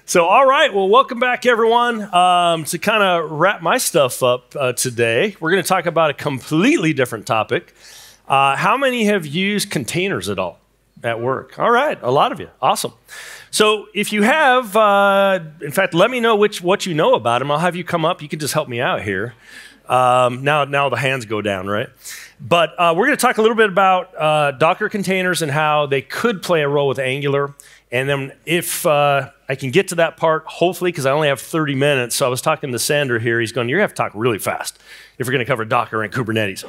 So, all right, well, welcome back, everyone. To kind of wrap my stuff up today, we're going to talk about a completely different topic. How many have used containers at all at work? All right, a lot of you. Awesome. So if you have, in fact, let me know what you know about them. I'll have you come up. You can just help me out here. Now the hands go down, right? But we're going to talk a little bit about Docker containers and how they could play a role with Angular. And then if I can get to that part, hopefully, because I only have 30 minutes. So I was talking to Sander here. He's going, you're going to have to talk really fast if we're going to cover Docker and Kubernetes.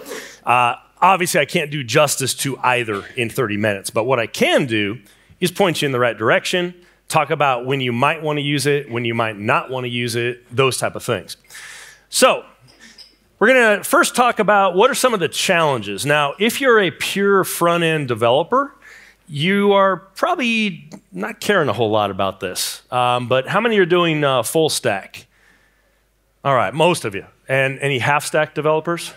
Obviously, I can't do justice to either in 30 minutes. But what I can do is point you in the right direction, talk about when you might want to use it, when you might not want to use it, those type of things. So we're going to first talk about what are some of the challenges. Now, if you're a pure front-end developer, you are probably not caring a whole lot about this. But how many are doing full stack? All right, most of you. And any half-stack developers?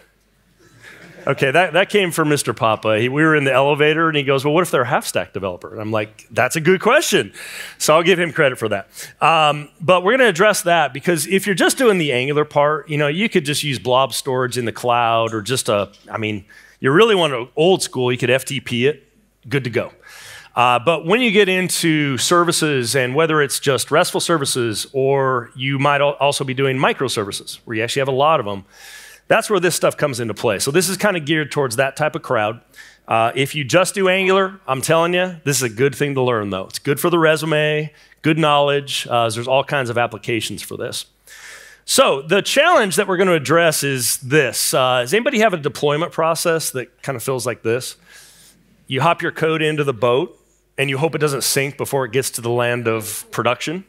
Okay, that came from Mr. Papa. We were in the elevator, and he goes, well, what if they're a half-stack developer? And I'm like, that's a good question. So I'll give him credit for that. But we're going to address that, because if you're just doing the Angular part, you could just use blob storage in the cloud, or just you really want to old school, you could FTP it, good to go. But when you get into services, and whether it's just RESTful services, or you might also be doing microservices, where you actually have a lot of them, that's where this stuff comes into play. So this is kind of geared towards that type of crowd. If you just do Angular, I'm telling you, this is a good thing to learn, though. It's good for the resume, good knowledge. There's all kinds of applications for this. So the challenge that we're going to address is this. Does anybody have a deployment process that kind of feels like this? You hop your code into the boat, and you hope it doesn't sink before it gets to the land of production,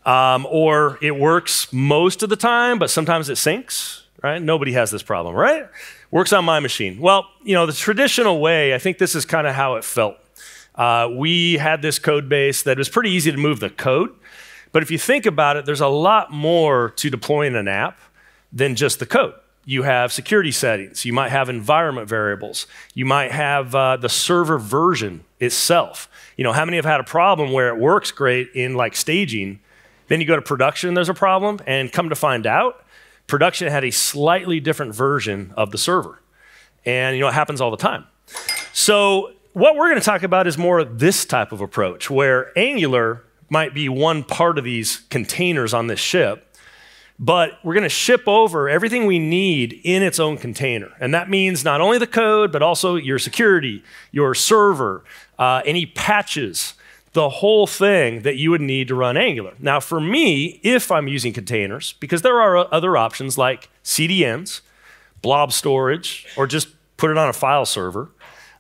or it works most of the time, but sometimes it sinks. Right? Nobody has this problem, right? Works on my machine. Well, the traditional way, I think this is kind of how it felt. We had this code base that was pretty easy to move the code. But if you think about it, there's a lot more to deploying an app than just the code. You have security settings. You might have environment variables. You might have the server version itself. How many have had a problem where it works great in staging, then you go to production and there's a problem, and come to find out, production had a slightly different version of the server. And it happens all the time. So what we're going to talk about is more this type of approach, where Angular might be one part of these containers on this ship, but we're going to ship over everything we need in its own container. And that means not only the code, but also your security, your server, any patches, the whole thing that you would need to run Angular. Now, for me, if I'm using containers, because there are other options like CDNs, blob storage, or just put it on a file server,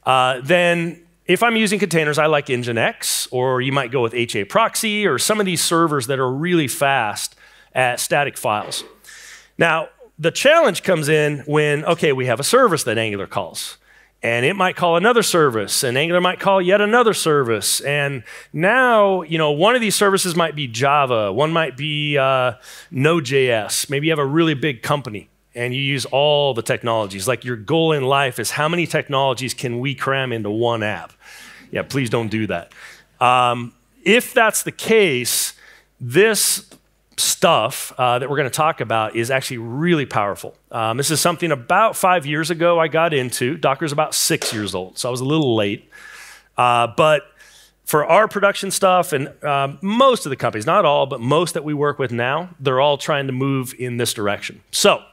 then if I'm using containers, I like Nginx, or you might go with HA proxy, or some of these servers that are really fast at static files. Now, the challenge comes in when, okay, we have a service that Angular calls. And it might call another service, and Angular might call yet another service. And now, one of these services might be Java, one might be Node.js. Maybe you have a really big company, and you use all the technologies. Like your goal in life is how many technologies can we cram into one app? Yeah, please don't do that. If that's the case, this stuff that we're going to talk about is actually really powerful. This is something about 5 years ago I got into. Docker's about 6 years old, so I was a little late. But for our production stuff, and most of the companies, not all, but most that we work with now, they're all trying to move in this direction. So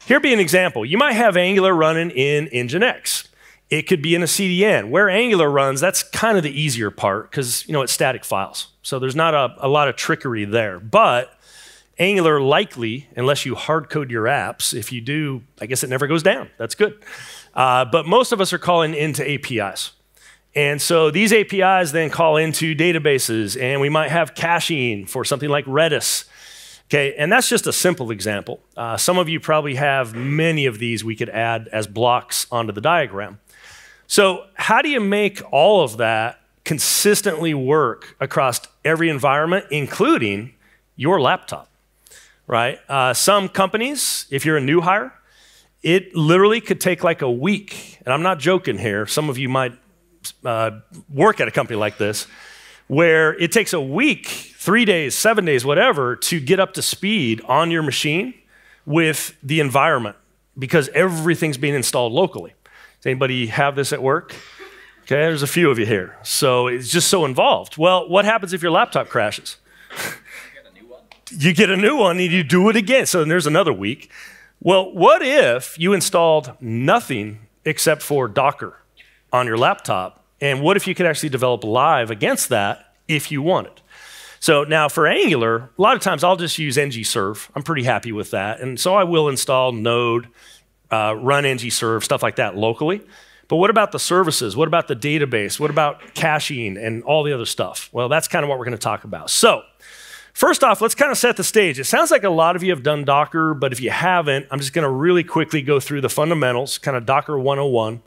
here'd be an example. You might have Angular running in Nginx. It could be in a CDN. Where Angular runs, that's kind of the easier part, because it's static files. So there's not a lot of trickery there. But Angular likely, unless you hard code your apps, if you do, I guess it never goes down. That's good. But most of us are calling into APIs. And so these APIs then call into databases, and we might have caching for something like Redis. Okay, and that's just a simple example. Some of you probably have many of these we could add as blocks onto the diagram. So how do you make all of that consistently work across every environment, including your laptop? Right? Some companies, if you're a new hire, it literally could take like a week. And I'm not joking here. Some of you might work at a company like this, where it takes a week 3 days, 7 days, whatever, to get up to speed on your machine with the environment because everything's being installed locally. Does anybody have this at work? Okay, there's a few of you here. So it's just so involved. Well, what happens if your laptop crashes? You get a new one and you do it again. So there's another week. Well, what if you installed nothing except for Docker on your laptop? And what if you could actually develop live against that if you wanted? So now for Angular, a lot of times I'll just use ngserve. I'm pretty happy with that. And so I will install Node, run ngserve, stuff like that locally. But what about the services? What about the database? What about caching and all the other stuff? Well, that's kind of what we're going to talk about. So first off, let's kind of set the stage. It sounds like a lot of you have done Docker, but if you haven't, I'm just going to really quickly go through the fundamentals, kind of Docker 101.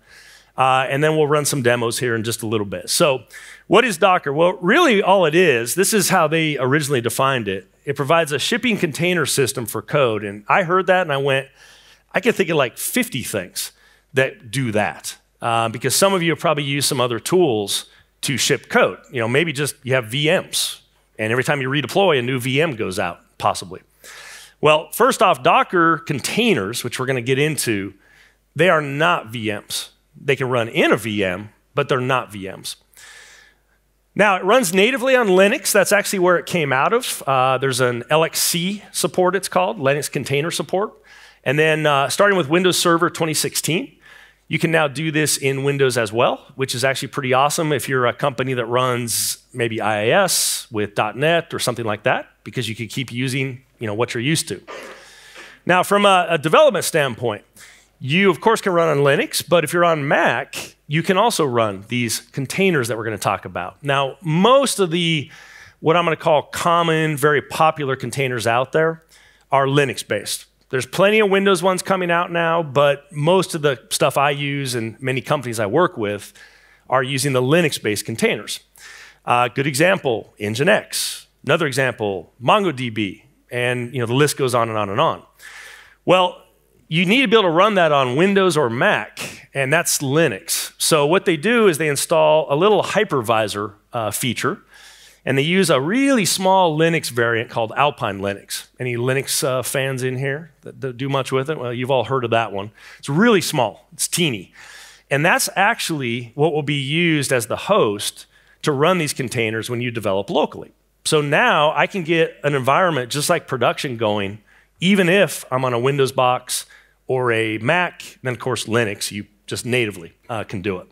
And then we'll run some demos here in just a little bit. So what is Docker? Well, really all it is, this is how they originally defined it. It provides a shipping container system for code. And I heard that and I went, I could think of like 50 things that do that. Because some of you have probably used some other tools to ship code. You know, maybe just you have VMs. And every time you redeploy, a new VM goes out, possibly. Well, first off, Docker containers, which we're going to get into, they are not VMs. They can run in a VM, but they're not VMs. Now, it runs natively on Linux. That's actually where it came out of. There's an LXC support, it's called, Linux Container Support. And then starting with Windows Server 2016, you can now do this in Windows as well, which is actually pretty awesome if you're a company that runs maybe IIS with .NET or something like that, because you can keep using what you're used to. Now, from a development standpoint, you, of course, can run on Linux, but if you're on Mac, you can also run these containers that we're going to talk about. Now, most of the, what I'm going to call common, very popular containers out there are Linux-based. There's plenty of Windows ones coming out now, but most of the stuff I use and many companies I work with are using the Linux-based containers. Good example, Nginx. Another example, MongoDB. And the list goes on and on and on. Well, you need to be able to run that on Windows or Mac, and that's Linux. So what they do is they install a little hypervisor feature, and they use a really small Linux variant called Alpine Linux. Any Linux fans in here that do much with it? Well, you've all heard of that one. It's really small. It's teeny. And that's actually what will be used as the host to run these containers when you develop locally. So now I can get an environment just like production going, even if I'm on a Windows box or a Mac, then of course Linux, you just natively can do it.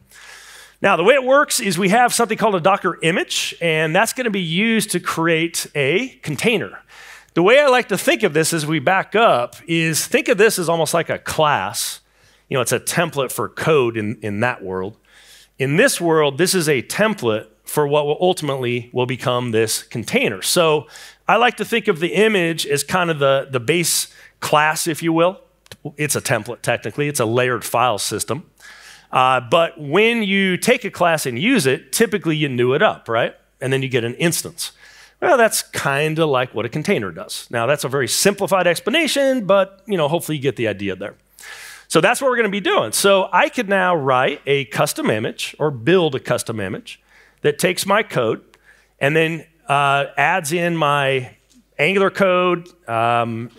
Now, the way it works is we have something called a Docker image, and that's going to be used to create a container. The way I like to think of this as we back up is think of this as almost like a class. It's a template for code in that world. In this world, this is a template for what will ultimately become this container. So I like to think of the image as kind of the base class, if you will. It's a template, technically. It's a layered file system. But when you take a class and use it, typically you new it up, right? And then you get an instance. Well, that's kind of like what a container does. Now, that's a very simplified explanation, but hopefully you get the idea there. So that's what we're going to be doing. So I could now write a custom image or build a custom image that takes my code and then adds in my Angular code,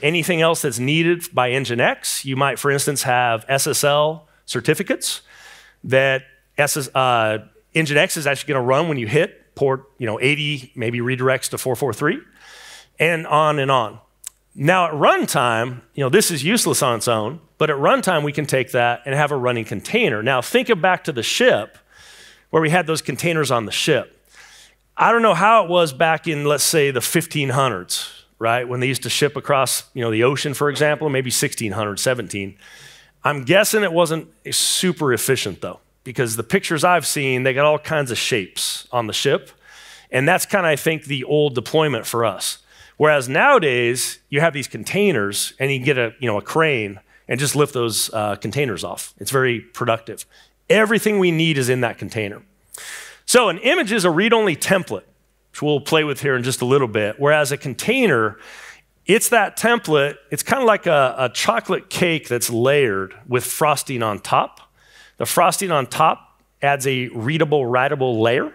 anything else that's needed by Nginx. You might, for instance, have SSL certificates that Nginx is actually going to run when you hit port 80, maybe redirects to 443, and on and on. Now at runtime, this is useless on its own, but at runtime we can take that and have a running container. Now think back to the ship where we had those containers on the ship. I don't know how it was back in, let's say, the 1500s, right? When they used to ship across the ocean, for example, maybe 1600, 17. I'm guessing it wasn't super efficient, though, because the pictures I've seen, they got all kinds of shapes on the ship. And that's kind of, I think, the old deployment for us. Whereas nowadays, you have these containers, and you can get a crane and just lift those containers off. It's very productive. Everything we need is in that container. So an image is a read-only template, which we'll play with here in just a little bit, whereas a container, it's that template. It's kind of like a chocolate cake that's layered with frosting on top. The frosting on top adds a readable, writable layer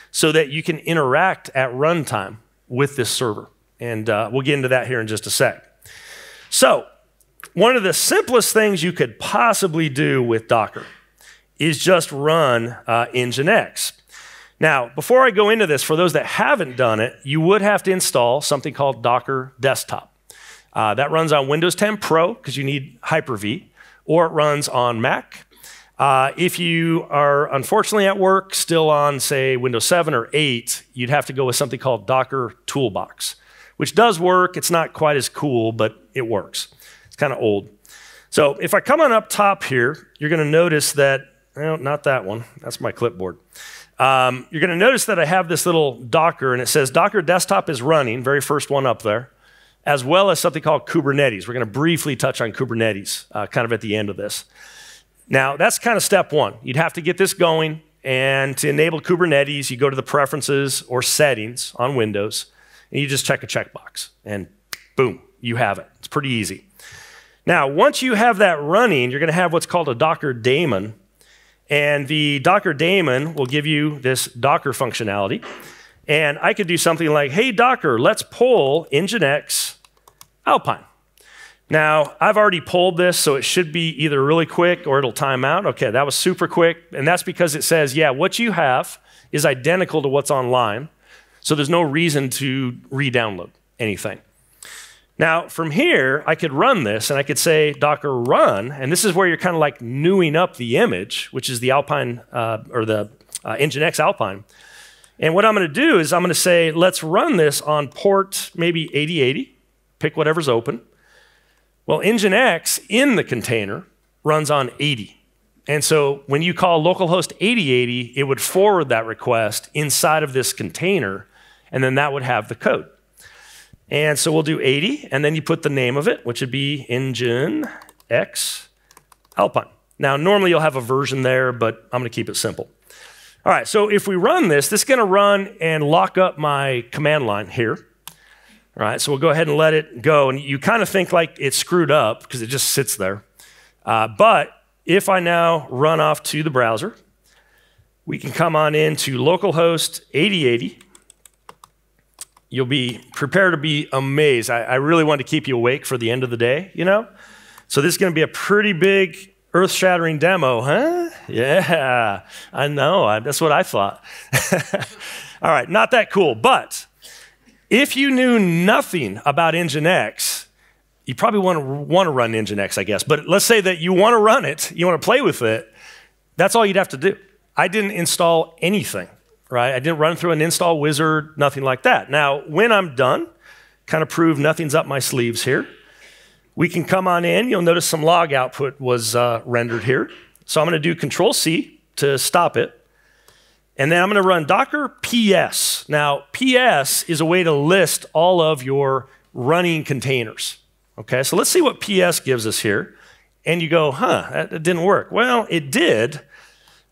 so that you can interact at runtime with this server. And we'll get into that here in just a sec. So one of the simplest things you could possibly do with Docker is just run Nginx. Now, before I go into this, for those that haven't done it, you would have to install something called Docker Desktop. That runs on Windows 10 Pro, because you need Hyper-V, or it runs on Mac. If you are unfortunately at work still on, say, Windows 7 or 8, you'd have to go with something called Docker Toolbox, which does work. It's not quite as cool, but it works. It's kind of old. So if I come on up top here, you're going to notice that, well, not that one. That's my clipboard. You're going to notice that I have this little Docker, and it says Docker Desktop is running, very first one up there, as well as something called Kubernetes. We're going to briefly touch on Kubernetes kind of at the end of this. Now, that's kind of step one. You'd have to get this going, and to enable Kubernetes, you go to the preferences or settings on Windows, and you just check a checkbox, and boom, you have it. It's pretty easy. Now, once you have that running, you're going to have what's called a Docker daemon, and the Docker daemon will give you this Docker functionality. And I could do something like, hey, Docker, let's pull Nginx Alpine. Now, I've already pulled this, so it should be either really quick or it'll time out. Okay, that was super quick, and that's because it says, yeah, what you have is identical to what's online, so there's no reason to re-download anything. Now, from here, I could run this, and I could say Docker run, and this is where you're kind of like newing up the image, which is the Alpine, or the Nginx Alpine. And what I'm going to do is I'm going to say, let's run this on port maybe 8080, pick whatever's open. Well, Nginx in the container runs on 80. And so when you call localhost 8080, it would forward that request inside of this container, and then that would have the code. And so we'll do 80, and then you put the name of it, which would be Nginx Alpine. Now, normally you'll have a version there, but I'm going to keep it simple. All right, so if we run this, this is going to run and lock up my command line here. All right, so we'll go ahead and let it go. And you kind of think like it's screwed up because it just sits there. But if I now run off to the browser, we can come on into localhost 8080. You'll be prepared to be amazed. I really want to keep you awake for the end of the day, you know? So this is going to be a pretty big, earth-shattering demo, huh? Yeah, I know. That's what I thought. All right, not that cool. But if you knew nothing about Nginx, you probably want to run Nginx, I guess. But let's say that you want to run it, you want to play with it, that's all you'd have to do. I didn't install anything. Right? I didn't run through an install wizard, nothing like that. Now, when I'm done, kind of prove nothing's up my sleeves here, we can come on in. You'll notice some log output was rendered here. So I'm going to do Control-C to stop it. And then I'm going to run Docker PS. Now, PS is a way to list all of your running containers. Okay, so let's see what PS gives us here. And you go, huh, that didn't work. Well, it did.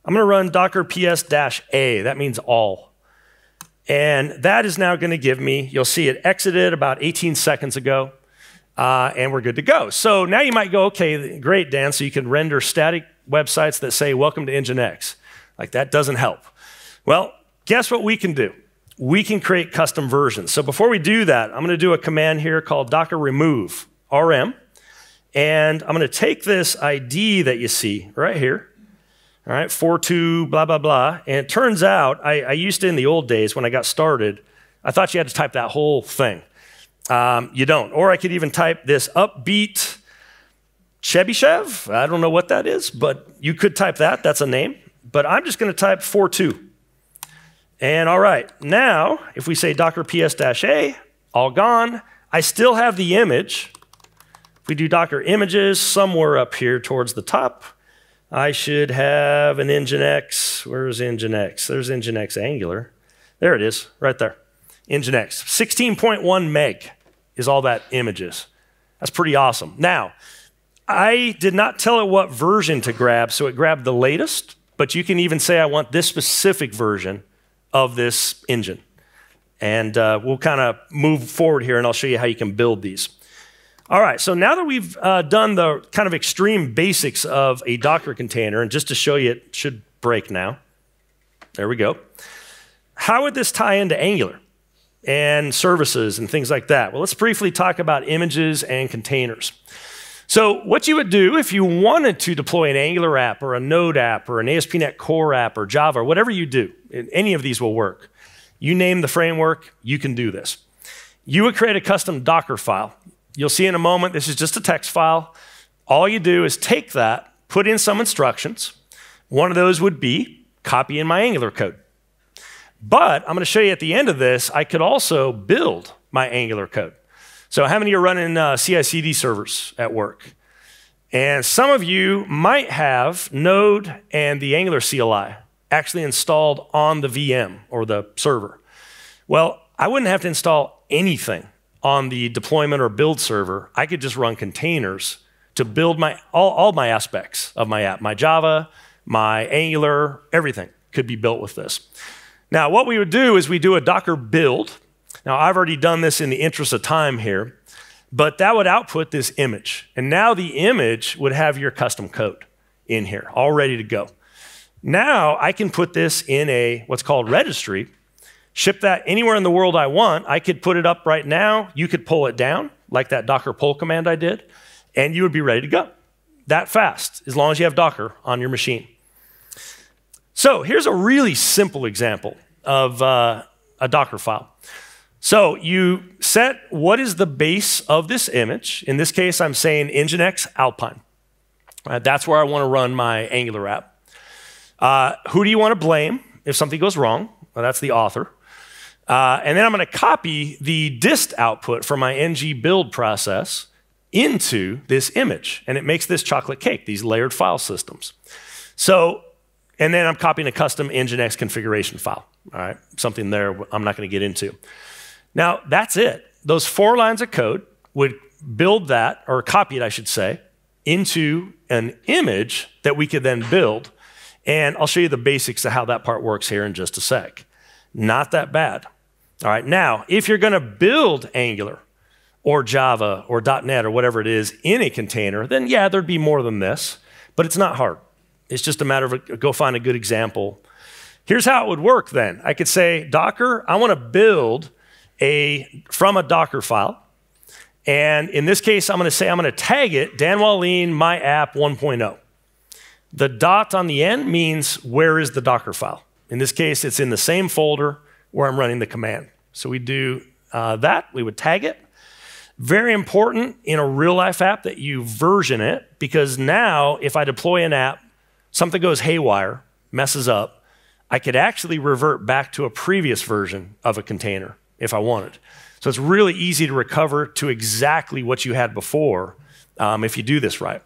I'm going to run Docker PS-A. That means all. And that is now going to give me, you'll see it exited about 18 seconds ago, and we're good to go. So now you might go, okay, great, Dan, so you can render static websites that say, welcome to Nginx. Like, that doesn't help. Well, guess what we can do? We can create custom versions. So before we do that, I'm going to do a command here called docker remove, RM. And I'm going to take this ID that you see right here. All right, 42, blah, blah, blah. And it turns out, I used to in the old days when I got started, I thought you had to type that whole thing. You don't. Or I could even type this upbeat Chebyshev. I don't know what that is, but you could type that. That's a name. But I'm just going to type 42. And all right, now, if we say Docker PS-A, all gone. I still have the image. If we do Docker images, somewhere up here towards the top, I should have an Nginx. Where's Nginx? There's Nginx Angular. There it is, right there. Nginx. 16.1 meg is all that image is. That's pretty awesome. Now, I did not tell it what version to grab, so it grabbed the latest, but you can even say I want this specific version of this engine. And we'll kind of move forward here, and I'll show you how you can build these. All right, so now that we've done the kind of extreme basics of a Docker container, and just to show you, it should break now. There we go. How would this tie into Angular? and services and things like that. Well, let's briefly talk about images and containers. So what you would do if you wanted to deploy an Angular app or a Node app or an ASP.NET Core app or Java, or whatever you do, any of these will work. You name the framework, you can do this. You would create a custom Docker file. You'll see in a moment, this is just a text file. All you do is take that, put in some instructions. One of those would be copy in my Angular code. But I'm going to show you at the end of this, I could also build my Angular code. So how many are running CI/CD servers at work? And some of you might have Node and the Angular CLI actually installed on the VM or the server. Well, I wouldn't have to install anything on the deployment or build server. I could just run containers to build all my aspects of my app. My Java, my Angular, everything could be built with this. Now, what we would do is we do a Docker build. Now, I've already done this in the interest of time here, but that would output this image. And now the image would have your custom code in here, all ready to go. Now, I can put this in a what's called registry, ship that anywhere in the world I want. I could put it up right now. You could pull it down, like that Docker pull command I did, and you would be ready to go. That fast, as long as you have Docker on your machine. So here's a really simple example of a Docker file. So you set what is the base of this image. In this case, I'm saying Nginx Alpine. That's where I want to run my Angular app. Who do you want to blame if something goes wrong? Well, that's the author. And then I'm going to copy the dist output from my ng build process into this image. And it makes this chocolate cake, these layered file systems. So, and then I'm copying a custom Nginx configuration file. All right, something there I'm not going to get into. Now, that's it. Those 4 lines of code would build that, or copy it, I should say, into an image that we could then build. And I'll show you the basics of how that part works here in just a sec. Not that bad. All right, now, if you're going to build Angular or Java or .NET or whatever it is in a container, then yeah, there'd be more than this, but it's not hard. It's just a matter of go find a good example. Here's how it would work then. I could say, Docker, I want to build from a Docker file. And in this case, I'm going to say, I'm going to tag it Dan Wahlin, my app 1.0. The dot on the end means where is the Docker file. In this case, it's in the same folder where I'm running the command. So we do that. We would tag it. Very important in a real-life app that you version it, because now if I deploy an app, something goes haywire, messes up, I could actually revert back to a previous version of a container if I wanted. So it's really easy to recover to exactly what you had before if you do this right.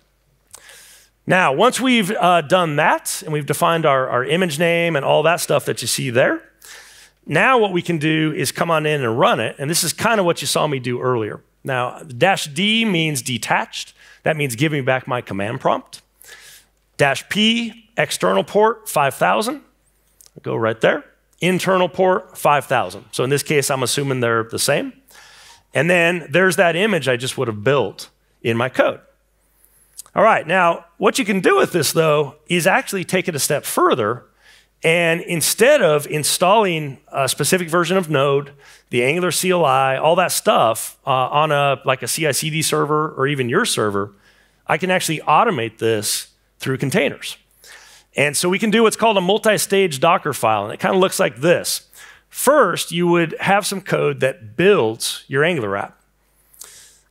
Now, once we've done that, and we've defined our image name and all that stuff that you see there, now what we can do is come on in and run it, and this is kind of what you saw me do earlier. Now, -D means detached. That means giving back my command prompt. -P, external port, 5000. Go right there. Internal port, 5000. So in this case, I'm assuming they're the same. And then there's that image I just would have built in my code. All right, now, what you can do with this, though, is actually take it a step further. And instead of installing a specific version of Node, the Angular CLI, all that stuff on like a CI/CD server or even your server, I can actually automate this through containers. And so we can do what's called a multi-stage Docker file, and it kind of looks like this. First, you would have some code that builds your Angular app.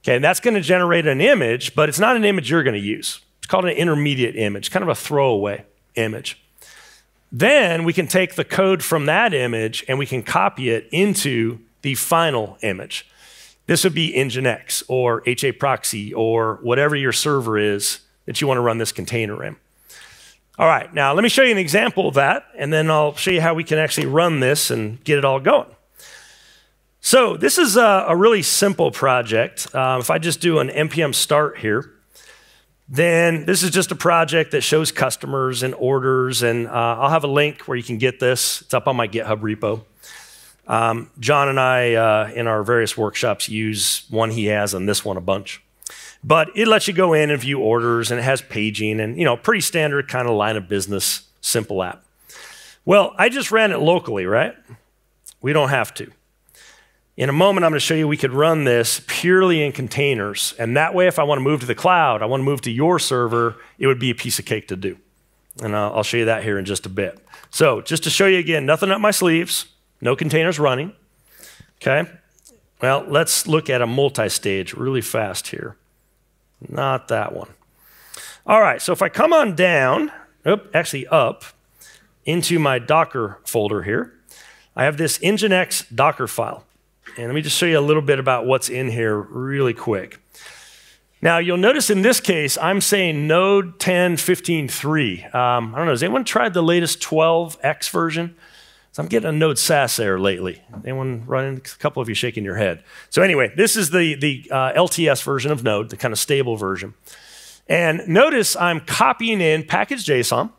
Okay, and that's going to generate an image, but it's not an image you're going to use. It's called an intermediate image, kind of a throwaway image. Then we can take the code from that image and we can copy it into the final image. This would be Nginx or HA proxy or whatever your server is that you want to run this container in. All right, now let me show you an example of that, and then I'll show you how we can actually run this and get it all going. So this is a really simple project. If I just do an npm start here, then this is just a project that shows customers and orders, and I'll have a link where you can get this. It's up on my GitHub repo. John and I, in our various workshops, use one he has and this one a bunch. But it lets you go in and view orders, and it has paging, and pretty standard kind of line of business, simple app. Well, I just ran it locally, right? We don't have to. In a moment, I'm going to show you we could run this purely in containers. And that way, if I want to move to the cloud, I want to move to your server, it would be a piece of cake to do. And I'll show you that here in just a bit. So just to show you again, nothing up my sleeves, no containers running. Okay. Well, let's look at a multi-stage really fast here. Not that one. All right, so if I come on down, actually up, into my Docker folder here, I have this Nginx Docker file. And let me just show you a little bit about what's in here really quick. Now, you'll notice in this case, I'm saying Node 10.15.3. I don't know, has anyone tried the latest 12x version? So I'm getting a Node SAS error lately. Anyone running? A couple of you shaking your head. So anyway, this is the LTS version of Node, the kind of stable version. And notice I'm copying in package.json.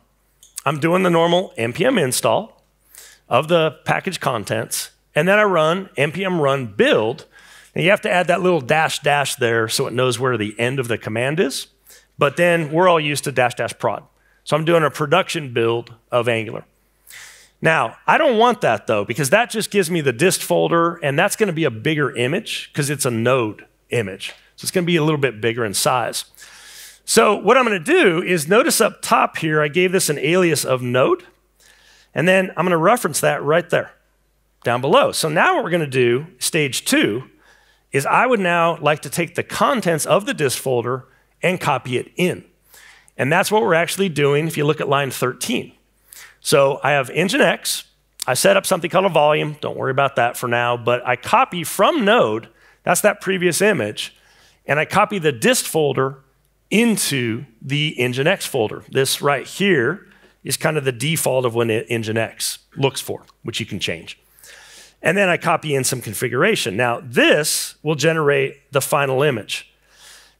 I'm doing the normal npm install of the package contents. And then I run npm run build. And you have to add that little dash dash there so it knows where the end of the command is. But then we're all used to dash dash prod. So I'm doing a production build of Angular. Now, I don't want that though, because that just gives me the dist folder, and that's going to be a bigger image because it's a node image. So it's going to be a little bit bigger in size. So what I'm going to do is notice up top here, I gave this an alias of node, and then I'm going to reference that right there, down below. So now what we're going to do, stage 2, is I would now like to take the contents of the dist folder and copy it in. And that's what we're actually doing if you look at line 13. So I have Nginx. I set up something called a volume. Don't worry about that for now. But I copy from node, that's that previous image, and I copy the dist folder into the Nginx folder. This right here is kind of the default of what Nginx looks for, which you can change. And then I copy in some configuration. Now, this will generate the final image.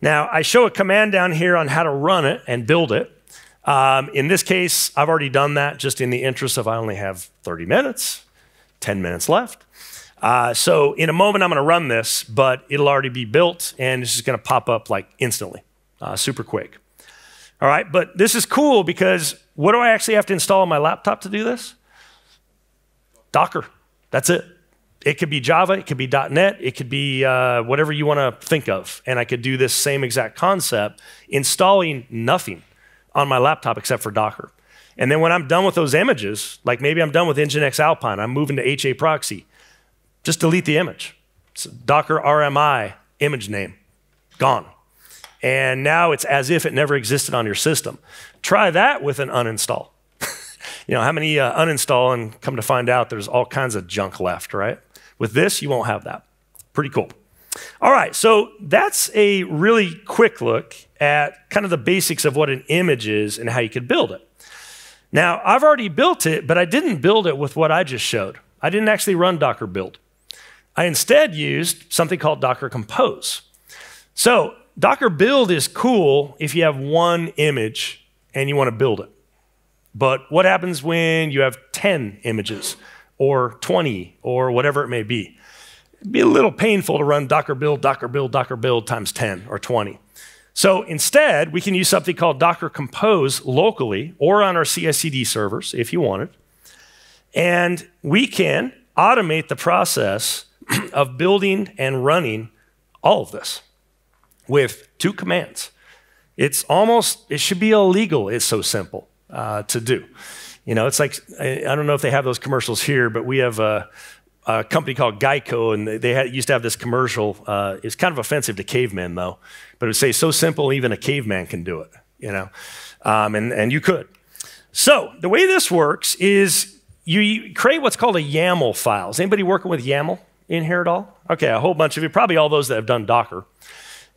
Now, I show a command down here on how to run it and build it. In this case, I've already done that just in the interest of I only have 30 minutes, 10 minutes left. So in a moment, I'm going to run this, but it'll already be built, and it's just going to pop up like instantly, super quick. All right, but this is cool because what do I actually have to install on my laptop to do this? Docker. That's it. It could be Java, it could be .NET, it could be whatever you want to think of. And I could do this same exact concept, installing nothing on my laptop except for Docker. And then when I'm done with those images, like maybe I'm done with Nginx Alpine, I'm moving to HA proxy, just delete the image. So Docker RMI, image name, gone. And now it's as if it never existed on your system. Try that with an uninstall. You know, how many uninstall and come to find out there's all kinds of junk left, right? With this, you won't have that. Pretty cool. All right, so that's a really quick look at kind of the basics of what an image is and how you could build it. Now, I've already built it, but I didn't build it with what I just showed. I didn't actually run Docker build. I instead used something called Docker Compose. So Docker build is cool if you have one image and you want to build it. But what happens when you have 10 images or 20 or whatever it may be? It'd be a little painful to run Docker build, Docker build, Docker build times 10 or 20. So instead, we can use something called Docker Compose locally or on our CI/CD servers if you wanted. And we can automate the process of building and running all of this with 2 commands. It should be illegal. It's so simple to do. You know, it's like, I don't know if they have those commercials here, but we have a company called Geico, and they used to have this commercial. It's kind of offensive to cavemen, though, but it would say, so simple, even a caveman can do it, you know, and you could. So the way this works is you create what's called a YAML file. Is anybody working with YAML in here at all? Okay, a whole bunch of you, probably all those that have done Docker.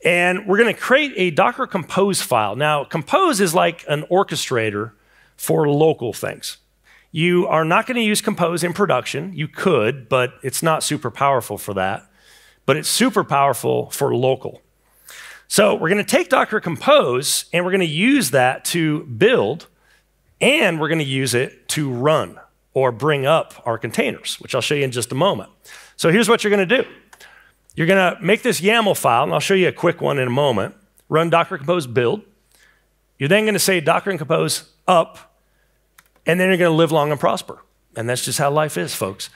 And we're going to create a Docker Compose file. Now, Compose is like an orchestrator for local things. You are not going to use Compose in production. You could, but it's not super powerful for that. But it's super powerful for local. So we're going to take Docker Compose, and we're going to use that to build, and we're going to use it to run or bring up our containers, which I'll show you in just a moment. So here's what you're going to do. You're going to make this YAML file, and I'll show you a quick one in a moment. Run Docker Compose build. You're then going to say Docker and Compose up, and then you're going to live long and prosper. And that's just how life is, folks.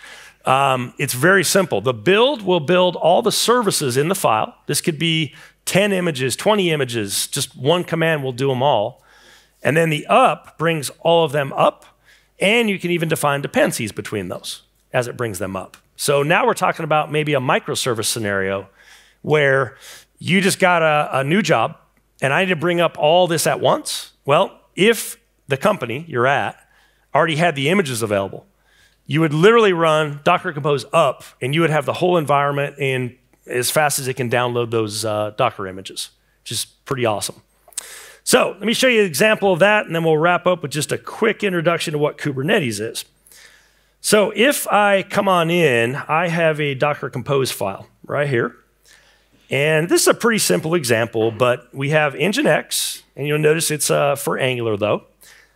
It's very simple. The build will build all the services in the file. This could be 10 images, 20 images, just one command will do them all. And then the up brings all of them up, and you can even define dependencies between those as it brings them up. So now we're talking about maybe a microservice scenario where you just got a new job, and I need to bring up all this at once. Well, if the company you're at already had the images available, you would literally run Docker Compose up, and you would have the whole environment in as fast as it can download those Docker images, which is pretty awesome. So let me show you an example of that, and then we'll wrap up with just a quick introduction to what Kubernetes is. So if I come on in, I have a Docker Compose file right here. And this is a pretty simple example, but we have Nginx, and you'll notice it's for Angular though.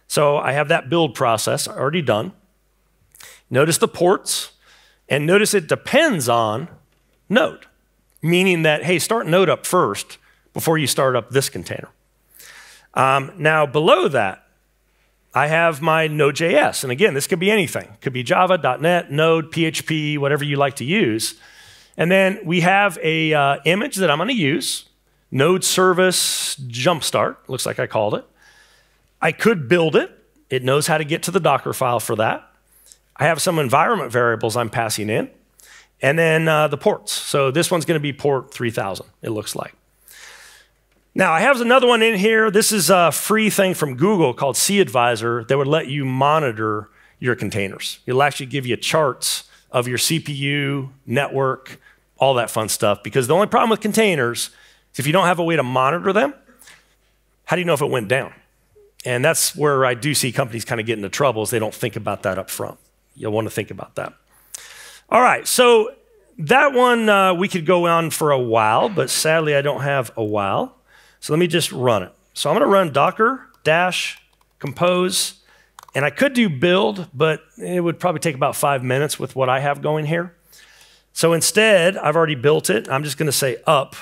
So I have that build process already done. Notice the ports, and notice it depends on Node, meaning that, hey, start Node up first before you start up this container. Now below that, I have my Node.js, and again, this could be anything. It could be Java, .NET, Node, PHP, whatever you like to use. And then we have a image that I'm going to use, NodeService Jumpstart, looks like I called it. I could build it. It knows how to get to the Docker file for that. I have some environment variables I'm passing in, and then the ports. So this one's going to be port 3000, it looks like. Now, I have another one in here. This is a free thing from Google called cAdvisor that would let you monitor your containers. It'll actually give you charts of your CPU, network, all that fun stuff. Because the only problem with containers is if you don't have a way to monitor them, how do you know if it went down? And that's where I do see companies kind of get into trouble is they don't think about that up front. You'll want to think about that. All right, so that one we could go on for a while, but sadly I don't have a while. So let me just run it. So I'm going to run docker-compose, and I could do build, but it would probably take about 5 minutes with what I have going here. So instead, I've already built it. I'm just going to say up.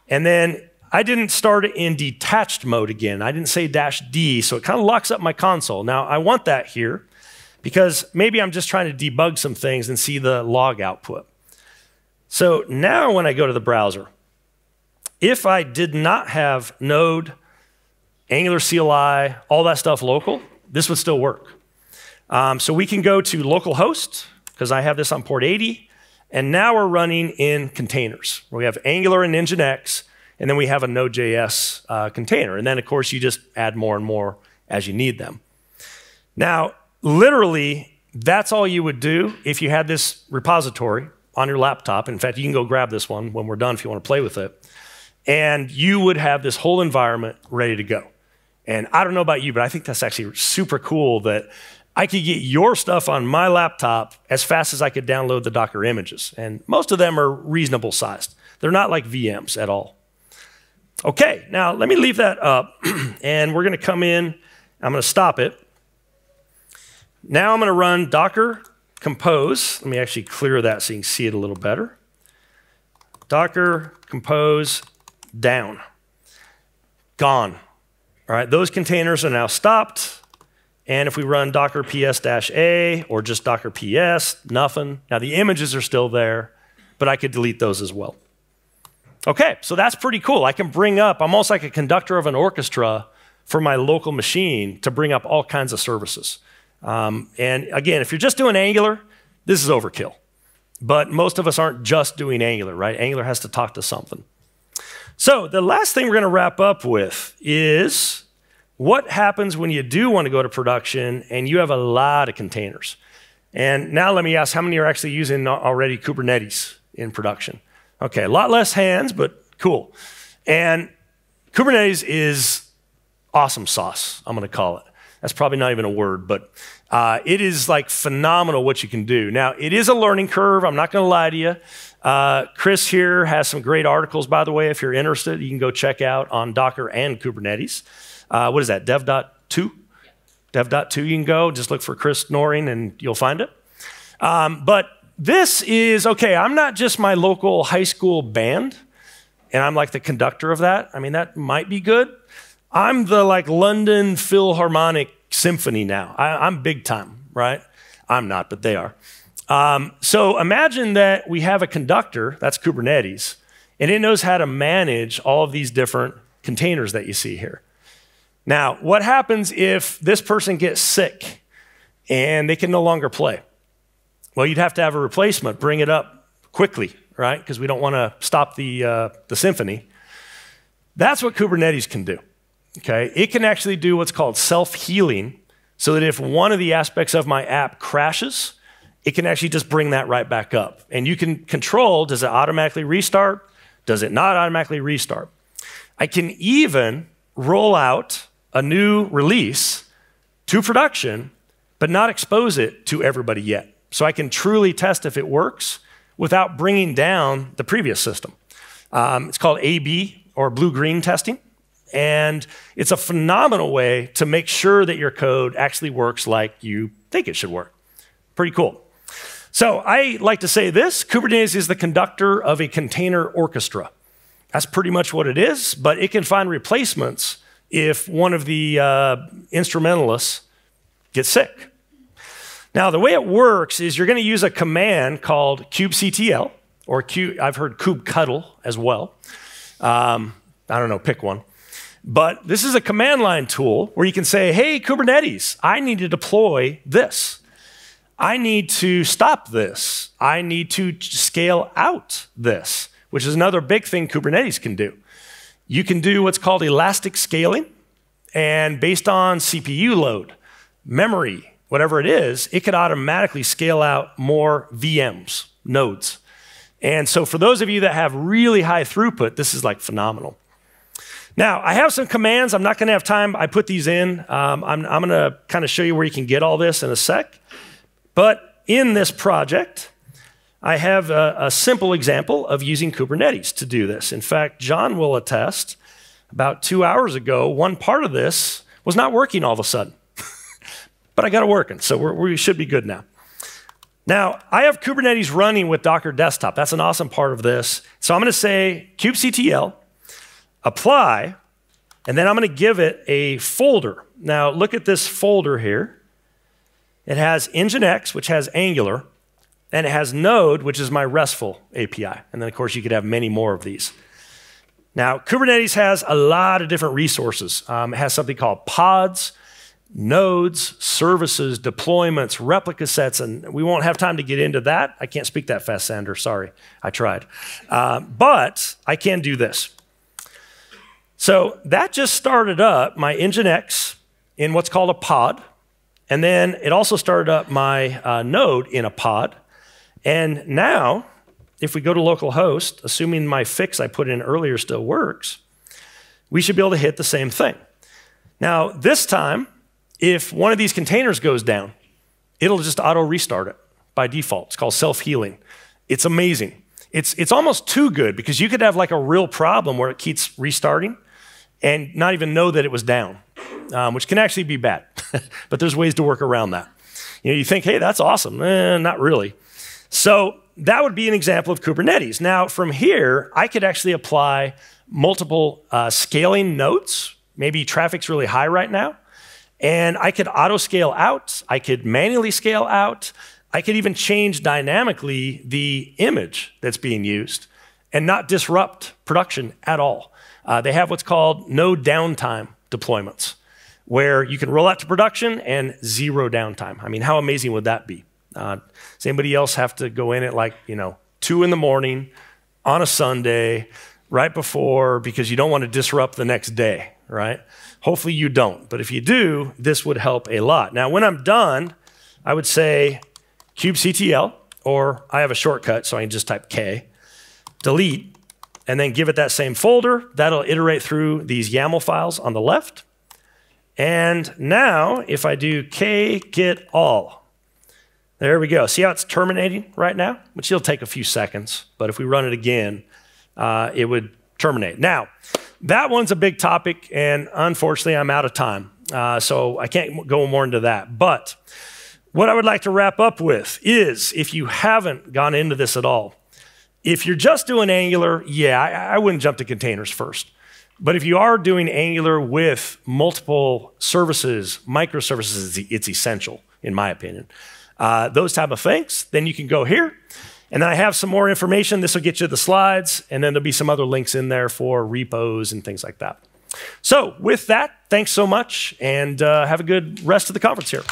And then I didn't start it in detached mode again. I didn't say -D, so it kind of locks up my console. Now, I want that here because maybe I'm just trying to debug some things and see the log output. So now when I go to the browser, if I did not have Node, Angular CLI, all that stuff local, this would still work. So we can go to localhost, because I have this on port 80, and now we're running in containers. We have Angular and Nginx, and then we have a Node.js container. And then, of course, you just add more and more as you need them. Now, literally, that's all you would do if you had this repository on your laptop. In fact, you can go grab this one when we're done if you want to play with it. And you would have this whole environment ready to go. And I don't know about you, but I think that's actually super cool that I could get your stuff on my laptop as fast as I could download the Docker images. And most of them are reasonable sized. They're not like VMs at all. Okay, now let me leave that up, and we're going to come in. I'm going to stop it. Now I'm going to run Docker Compose. Let me actually clear that so you can see it a little better. Docker Compose down. Gone. All right, those containers are now stopped. And if we run Docker ps-a or just Docker ps, nothing. Now the images are still there, but I could delete those as well. Okay, so that's pretty cool. I can bring up, I'm almost like a conductor of an orchestra for my local machine to bring up all kinds of services. And again, if you're just doing Angular, this is overkill. But most of us aren't just doing Angular, right? Angular has to talk to something. So the last thing we're going to wrap up with is what happens when you do want to go to production and you have a lot of containers. And now let me ask, how many are actually using already Kubernetes in production? Okay, a lot less hands, but cool. And Kubernetes is awesome sauce, I'm going to call it. That's probably not even a word, but it is like phenomenal what you can do. Now, it is a learning curve. I'm not going to lie to you. Chris here has some great articles, by the way. If you're interested, you can go check out on Docker and Kubernetes. What is that, dev.2? Dev.2, you can go. Just look for Chris Noring, and you'll find it. But this is, okay, I'm not just my local high school band, and I'm like the conductor of that. I mean, that might be good. I'm the like London Philharmonic Symphony now. I'm big time, right? I'm not, but they are. So imagine that we have a conductor, that's Kubernetes, and it knows how to manage all of these different containers that you see here. Now, what happens if this person gets sick and they can no longer play? Well, you'd have to have a replacement, bring it up quickly, right? Because we don't want to stop the symphony. That's what Kubernetes can do, okay? It can actually do what's called self-healing, so that if one of the aspects of my app crashes, it can actually just bring that right back up. And you can control, does it automatically restart? Does it not automatically restart? I can even roll out a new release to production, but not expose it to everybody yet. So I can truly test if it works without bringing down the previous system. It's called A/B, or blue-green testing. And it's a phenomenal way to make sure that your code actually works like you think it should work. Pretty cool. So I like to say this: Kubernetes is the conductor of a container orchestra. That's pretty much what it is, but it can find replacements if one of the instrumentalists gets sick. Now, the way it works is you're going to use a command called kubectl, or I've heard Coop Cuddle as well. I don't know, pick one. But this is a command line tool where you can say, hey, Kubernetes, I need to deploy this. I need to stop this. I need to scale out this, which is another big thing Kubernetes can do. You can do what's called elastic scaling, and based on CPU load, memory, whatever it is, it could automatically scale out more VMs, nodes. And so for those of you that have really high throughput, this is like phenomenal. Now, I have some commands. I'm not going to have time. I put these in. I'm going to kind of show you where you can get all this in a sec. But in this project, I have a simple example of using Kubernetes to do this. In fact, John will attest, about 2 hours ago, one part of this was not working all of a sudden. But I got it working, so we should be good now. Now, I have Kubernetes running with Docker Desktop. That's an awesome part of this. So I'm going to say kubectl, apply, and then I'm going to give it a folder. Now, look at this folder here. It has Nginx, which has Angular, and it has Node, which is my RESTful API. And then, of course, you could have many more of these. Now, Kubernetes has a lot of different resources. It has something called pods, nodes, services, deployments, replica sets, and we won't have time to get into that. I can't speak that fast, Sander, sorry. I tried. But I can do this. So that just started up my Nginx in what's called a pod, and then it also started up my node in a pod. And now, if we go to localhost, assuming my fix I put in earlier still works, we should be able to hit the same thing. Now, this time, if one of these containers goes down, it'll just auto restart it by default. It's called self-healing. It's amazing. It's almost too good, because you could have like a real problem where it keeps restarting and not even know that it was down, which can actually be bad. But there's ways to work around that. You know, you think, hey, that's awesome. Not really. So that would be an example of Kubernetes. Now, from here, I could actually apply multiple scaling nodes. Maybe traffic's really high right now. And I could auto scale out. I could manually scale out. I could even change dynamically the image that's being used and not disrupt production at all. They have what's called no downtime deployments, where you can roll out to production and 0 downtime. I mean, how amazing would that be? Does anybody else have to go in at like, 2 in the morning on a Sunday, right before, because you don't want to disrupt the next day, right? Hopefully you don't, but if you do, this would help a lot. Now, when I'm done, I would say kubectl, or I have a shortcut, so I can just type K, delete, and then give it that same folder. That'll iterate through these YAML files on the left. And now, if I do K git all, there we go. See how it's terminating right now? Which will take a few seconds, but if we run it again, it would terminate. Now, that one's a big topic, and unfortunately, I'm out of time. So I can't go more into that. But what I would like to wrap up with is, if you haven't gone into this at all, if you're just doing Angular, yeah, I wouldn't jump to containers first. But if you are doing Angular with multiple services, microservices, it's essential, in my opinion. those type of things, then you can go here. And then I have some more information. This will get you the slides, and then there'll be some other links in there for repos and things like that. So with that, thanks so much, and have a good rest of the conference here.